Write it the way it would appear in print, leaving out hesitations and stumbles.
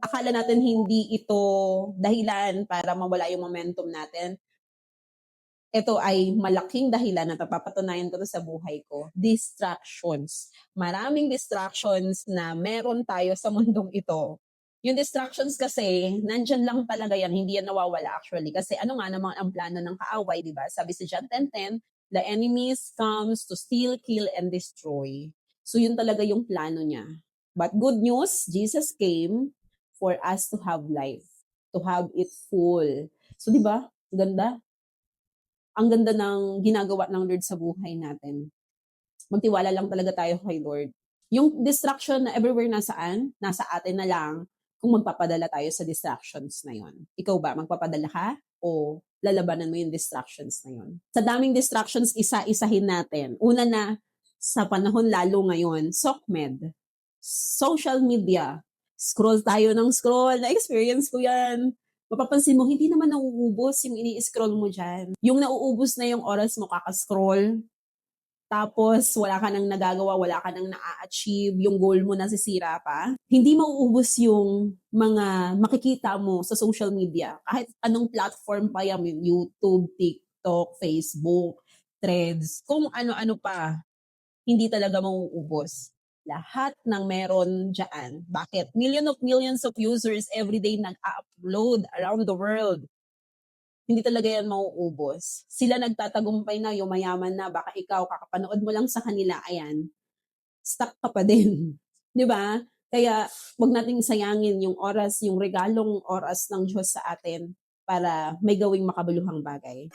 Akala natin hindi ito dahilan para mawala yung momentum natin. Ito ay malaking dahilan na napapatunayan ko to sa buhay ko. Distractions. Maraming distractions na meron tayo sa mundong ito. Yung distractions kasi, nandyan lang talaga yan, hindi yan nawawala actually. Kasi ano nga naman ang plano ng kaaway, di ba? Sabi sa John 10:10, the enemies comes to steal, kill, and destroy. So yun talaga yung plano niya. But good news, Jesus came for us to have life, to have it full. So di ba? Ganda. Ang ganda ng ginagawa ng Lord sa buhay natin. Magtiwala lang talaga tayo kay Lord. Yung distraction na everywhere nasaan, nasa atin na lang kung magpapadala tayo sa distractions na yon. Ikaw ba, magpapadala ka o lalabanan mo yung distractions na yon? Sa daming distractions, isa-isahin natin. Una na, sa panahon lalo ngayon, SOCMED, social media. Scroll tayo ng scroll. Na-experience ko yan. Mapapansin mo, hindi naman nauubos yung ini-scroll mo dyan. Yung nauubos na yung oras mo kaka-scroll, tapos wala ka nang nagagawa, wala ka nang na-achieve, yung goal mo nasisira pa. Hindi mauubos yung mga makikita mo sa social media. Kahit anong platform pa yan, YouTube, TikTok, Facebook, Threads, kung ano-ano pa, hindi talaga mauubos. Lahat ng meron dyan. Bakit? Millions of users everyday nag-upload around the world. Hindi talaga yan mauubos. Sila nagtatagumpay na, yung mayaman na, baka ikaw, kakapanood mo lang sa kanila, ayan, stuck ka pa din. Di ba? Kaya, wag nating sayangin yung oras, yung regalong oras ng Diyos sa atin para may gawing makabuluhang bagay.